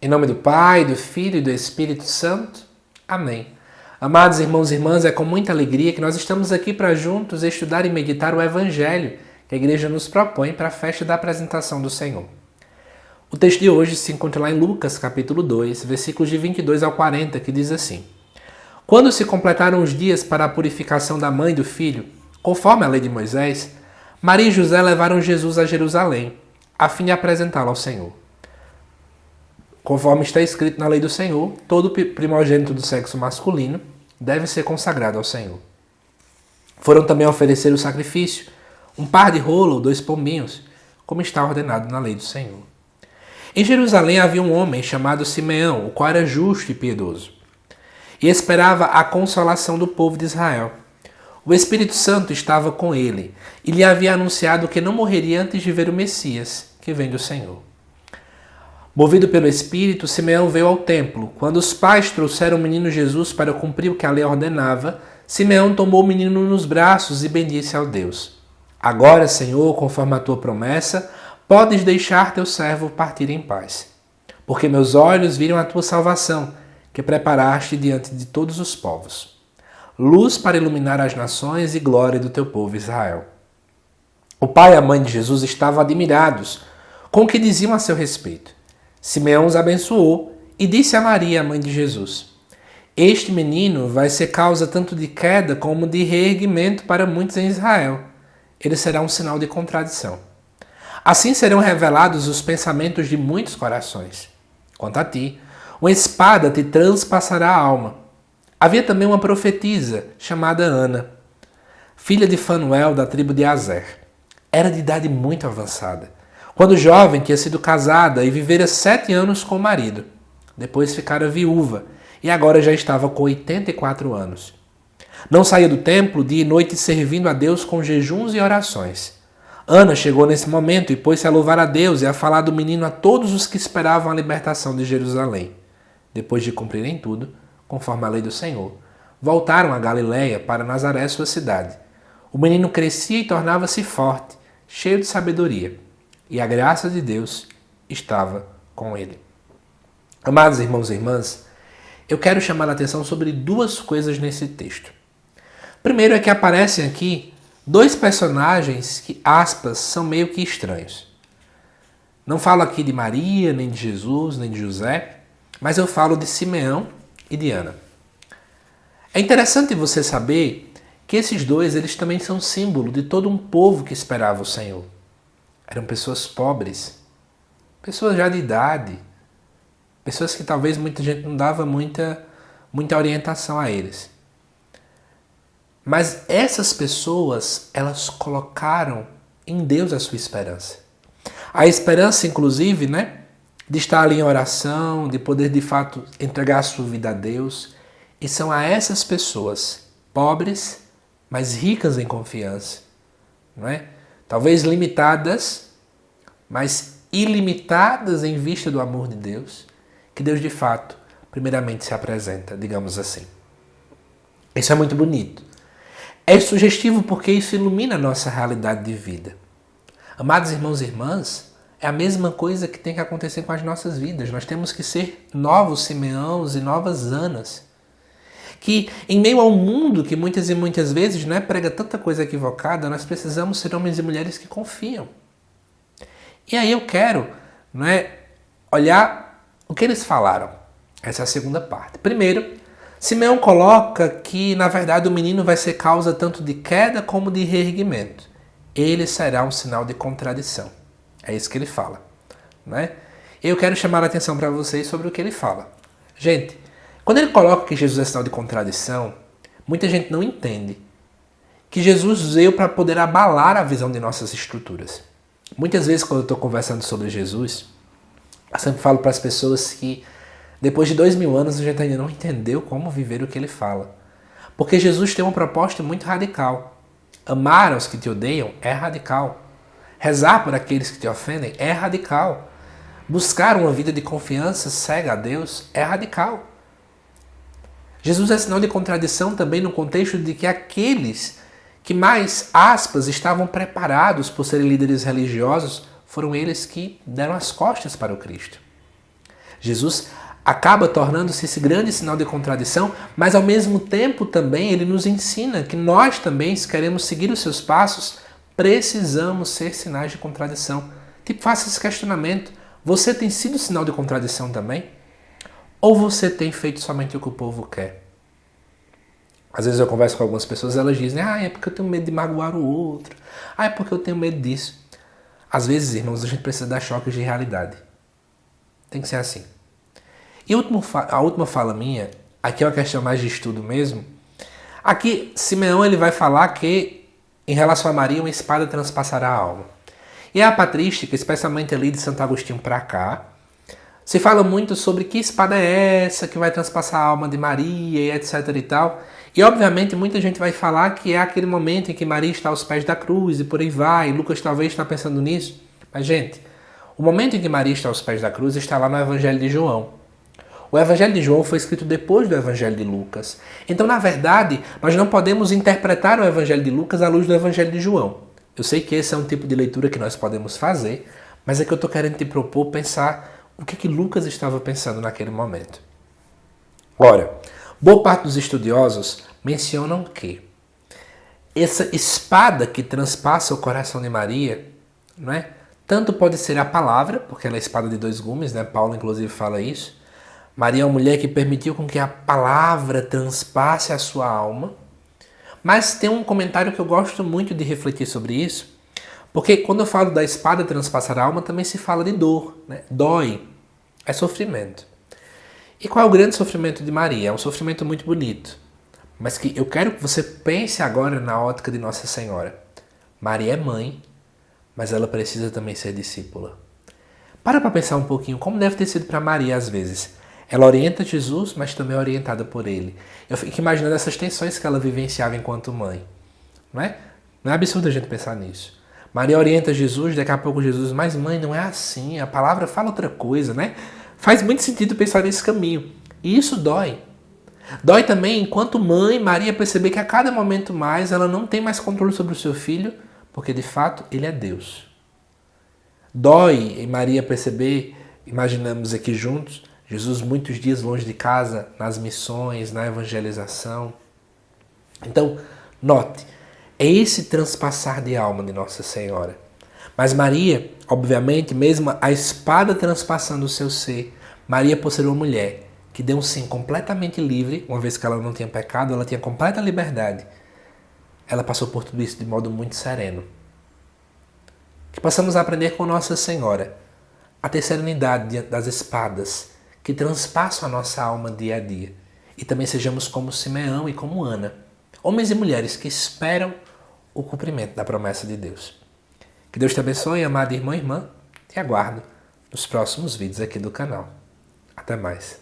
Em nome do Pai, do Filho e do Espírito Santo. Amém. Amados irmãos e irmãs, é com muita alegria que nós estamos aqui para juntos estudar e meditar o Evangelho que a Igreja nos propõe para a festa da apresentação do Senhor. O texto de hoje se encontra lá em Lucas, capítulo 2, versículos de 22 ao 40, que diz assim: Quando se completaram os dias para a purificação da mãe e do filho, conforme a lei de Moisés, Maria e José levaram Jesus a Jerusalém, a fim de apresentá-lo ao Senhor. Conforme está escrito na lei do Senhor, todo primogênito do sexo masculino deve ser consagrado ao Senhor. Foram também oferecer o sacrifício, um par de rolo ou 2 pombinhos, como está ordenado na lei do Senhor. Em Jerusalém havia um homem chamado Simeão, o qual era justo e piedoso, e esperava a consolação do povo de Israel. O Espírito Santo estava com ele, e lhe havia anunciado que não morreria antes de ver o Messias, que vem do Senhor. Movido pelo Espírito, Simeão veio ao templo. Quando os pais trouxeram o menino Jesus para cumprir o que a lei ordenava, Simeão tomou o menino nos braços e bendisse ao Deus. Agora, Senhor, conforme a tua promessa, podes deixar teu servo partir em paz. Porque meus olhos viram a tua salvação, que preparaste diante de todos os povos. Luz para iluminar as nações e glória do teu povo Israel. O pai e a mãe de Jesus estavam admirados com o que diziam a seu respeito. Simeão os abençoou e disse a Maria, a mãe de Jesus: Este menino vai ser causa tanto de queda como de reerguimento para muitos em Israel. Ele será um sinal de contradição. Assim serão revelados os pensamentos de muitos corações. Quanto a ti, uma espada te transpassará a alma. Havia também uma profetisa chamada Ana, filha de Fanuel, da tribo de Aser. Era de idade muito avançada. Quando jovem, tinha sido casada e vivera 7 anos com o marido. Depois ficara viúva e agora já estava com 84 anos. Não saía do templo dia e noite servindo a Deus com jejuns e orações. Ana chegou nesse momento e pôs-se a louvar a Deus e a falar do menino a todos os que esperavam a libertação de Jerusalém. Depois de cumprirem tudo, conforme a lei do Senhor, voltaram a Galiléia para Nazaré, sua cidade. O menino crescia e tornava-se forte, cheio de sabedoria, e a graça de Deus estava com ele. Amados irmãos e irmãs, eu quero chamar a atenção sobre 2 coisas nesse texto. Primeiro é que aparecem aqui 2 personagens que, aspas, são meio que estranhos. Não falo aqui de Maria, nem de Jesus, nem de José, mas eu falo de Simeão e de Ana. É interessante você saber que esses 2 eles também são símbolo de todo um povo que esperava o Senhor. Eram pessoas pobres, pessoas já de idade, pessoas que talvez muita gente não dava muita orientação a eles. Mas essas pessoas, elas colocaram em Deus a sua esperança. A esperança, inclusive, de estar ali em oração, de poder de fato entregar a sua vida a Deus. E são a essas pessoas, pobres, mas ricas em confiança, talvez limitadas, mas ilimitadas em vista do amor de Deus, que Deus de fato, primeiramente se apresenta, digamos assim. Isso é muito bonito. É sugestivo porque isso ilumina a nossa realidade de vida. Amados irmãos e irmãs, é a mesma coisa que tem que acontecer com as nossas vidas. Nós temos que ser novos Simeãos e novas Anas. Que em meio ao mundo que muitas e muitas vezes prega tanta coisa equivocada, nós precisamos ser homens e mulheres que confiam. E aí eu quero olhar o que eles falaram. Essa é a segunda parte. Primeiro, Simeão coloca que, na verdade, o menino vai ser causa tanto de queda como de reerguimento. Ele será um sinal de contradição. É isso que ele fala. Eu quero chamar a atenção para vocês sobre o que ele fala. Gente, quando ele coloca que Jesus é sinal de contradição, muita gente não entende que Jesus veio para poder abalar a visão de nossas estruturas. Muitas vezes, quando eu estou conversando sobre Jesus, eu sempre falo para as pessoas que depois de 2000 anos, a gente ainda não entendeu como viver o que ele fala. Porque Jesus tem uma proposta muito radical. Amar aos que te odeiam é radical. Rezar por aqueles que te ofendem é radical. Buscar uma vida de confiança cega a Deus é radical. Jesus é sinal de contradição também no contexto de que aqueles que mais, aspas, estavam preparados por serem líderes religiosos foram eles que deram as costas para o Cristo. Jesus acaba tornando-se esse grande sinal de contradição, mas ao mesmo tempo também ele nos ensina que nós também, se queremos seguir os seus passos, precisamos ser sinais de contradição. Tipo, faça esse questionamento. Você tem sido sinal de contradição também? Ou você tem feito somente o que o povo quer? Às vezes eu converso com algumas pessoas e elas dizem, é porque eu tenho medo de magoar o outro. É porque eu tenho medo disso. Às vezes, irmãos, a gente precisa dar choques de realidade. Tem que ser assim. E a última fala minha, aqui é uma questão mais de estudo mesmo. Aqui, Simeão ele vai falar que, em relação a Maria, uma espada transpassará a alma. E a patrística, especialmente ali de Santo Agostinho para cá, se fala muito sobre que espada é essa que vai transpassar a alma de Maria e etc e tal. E obviamente muita gente vai falar que é aquele momento em que Maria está aos pés da cruz e por aí vai. Lucas talvez está pensando nisso. Mas gente, o momento em que Maria está aos pés da cruz está lá no Evangelho de João. O Evangelho de João foi escrito depois do Evangelho de Lucas. Então, na verdade, nós não podemos interpretar o Evangelho de Lucas à luz do Evangelho de João. Eu sei que esse é um tipo de leitura que nós podemos fazer, mas é que eu estou querendo te propor pensar o que Lucas estava pensando naquele momento. Ora, boa parte dos estudiosos mencionam que essa espada que transpassa o coração de Maria, não é? Tanto pode ser a palavra, porque ela é a espada de dois gumes, né? Paulo inclusive fala isso. Maria é uma mulher que permitiu com que a palavra transpasse a sua alma. Mas tem um comentário que eu gosto muito de refletir sobre isso, porque quando eu falo da espada transpassar a alma, também se fala de dor, né? Dói, é sofrimento. E qual é o grande sofrimento de Maria? É um sofrimento muito bonito, mas que eu quero que você pense agora na ótica de Nossa Senhora. Maria é mãe, mas ela precisa também ser discípula. Para pensar um pouquinho como deve ter sido para Maria às vezes. Ela orienta Jesus, mas também é orientada por ele. Eu fico imaginando essas tensões que ela vivenciava enquanto mãe. Não é? Não é absurdo a gente pensar nisso. Maria orienta Jesus, daqui a pouco Jesus, mas mãe, não é assim, a palavra fala outra coisa, né? Faz muito sentido pensar nesse caminho. E isso dói. Dói também enquanto mãe, Maria perceber que a cada momento mais ela não tem mais controle sobre o seu filho, porque de fato ele é Deus. Dói em Maria perceber, imaginamos aqui juntos, Jesus muitos dias longe de casa, nas missões, na evangelização. Então, note, é esse transpassar de alma de Nossa Senhora. Mas Maria, obviamente, mesmo a espada transpassando o seu ser, Maria, por ser uma mulher que deu um sim completamente livre, uma vez que ela não tinha pecado, ela tinha completa liberdade. Ela passou por tudo isso de modo muito sereno. Que possamos aprender com Nossa Senhora a ter serenidade diante das espadas que transpassam a nossa alma dia a dia. E também sejamos como Simeão e como Ana, homens e mulheres que esperam o cumprimento da promessa de Deus. Que Deus te abençoe, amado irmão e irmã. Te aguardo nos próximos vídeos aqui do canal. Até mais.